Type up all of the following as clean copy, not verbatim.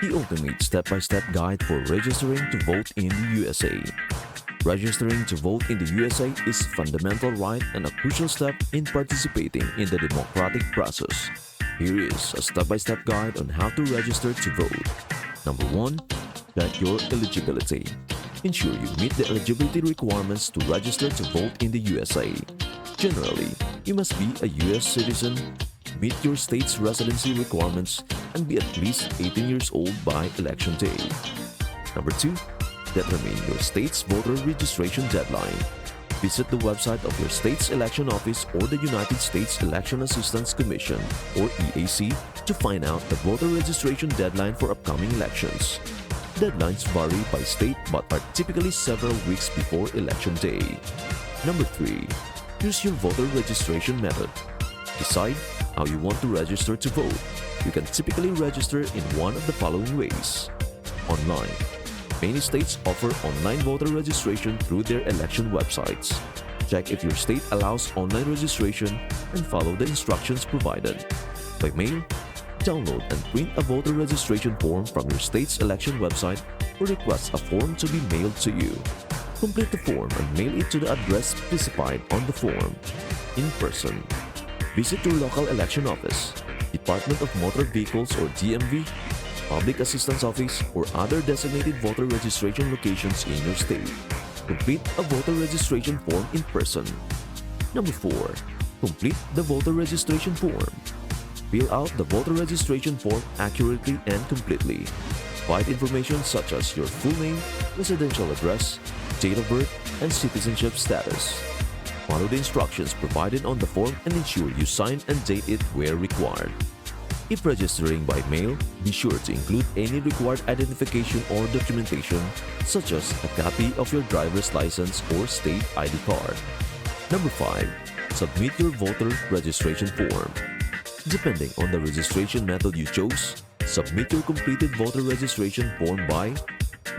the ultimate step-by-step guide for registering to vote in the USA. Registering to vote in the USA is a fundamental right and a crucial step in participating in the democratic process. Here is a step-by-step guide on how to register to vote. Number 1. Check your eligibility. Ensure you meet the eligibility requirements to register to vote in the USA. Generally, you must be a US citizen, meet your state's residency requirements, and be at least 18 years old by election day. Number 2. Determine your state's voter registration deadline. Visit the website of your state's election office or the United States Election Assistance Commission or EAC to find out the voter registration deadline for upcoming elections. Deadlines vary by state but are typically several weeks before election day. Number 3. Choose your voter registration method. Decide how you want to register to vote. You can typically register in one of the following ways. Online. Many states offer online voter registration through their election websites. Check if your state allows online registration and follow the instructions provided. By mail, download and print a voter registration form from your state's election website or request a form to be mailed to you. Complete the form and mail it to the address specified on the form. In person. Visit your local election office, Department of Motor Vehicles or DMV, Public Assistance Office, or other designated voter registration locations in your state. Complete a voter registration form in person. Number 4. Complete the voter registration form. Fill out the voter registration form accurately and completely. Provide information such as your full name, residential address, date of birth, and citizenship status. Follow the instructions provided on the form and ensure you sign and date it where required. If registering by mail, be sure to include any required identification or documentation such as a copy of your driver's license or state ID card. Number 5. Submit your voter registration form. Depending on the registration method you chose, submit your completed voter registration form by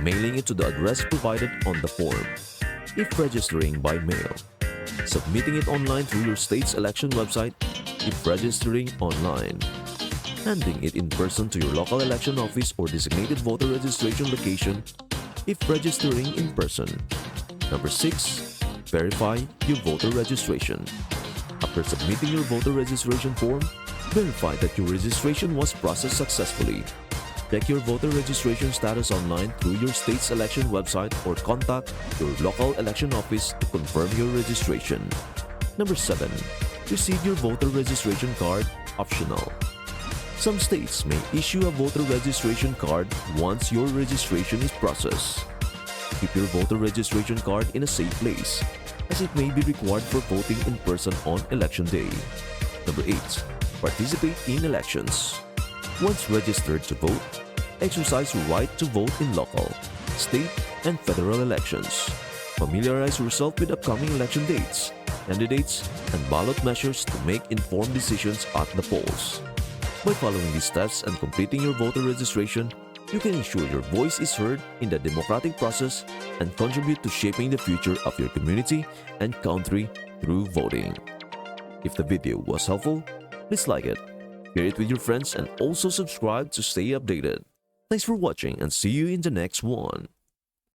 mailing it to the address provided on the form. If registering by mail, submitting it online through your state's election website. If registering online, handing it in person to your local election office or designated voter registration location if registering in person. Number 6. Verify your voter registration. After submitting your voter registration form, verify that your registration was processed successfully. Check your voter registration status online through your state's election website or contact your local election office to confirm your registration. Number 7. Receive your voter registration card optional. Some states may issue a voter registration card once your registration is processed. Keep your voter registration card in a safe place, as it may be required for voting in person on election day. Number 8. Participate in elections. Once registered to vote, exercise your right to vote in local, state, and federal elections. Familiarize yourself with upcoming election dates, candidates, and ballot measures to make informed decisions at the polls. By following these steps and completing your voter registration, you can ensure your voice is heard in the democratic process and contribute to shaping the future of your community and country through voting. If the video was helpful, please like it, share it with your friends, and also subscribe to stay updated. Thanks for watching and see you in the next one.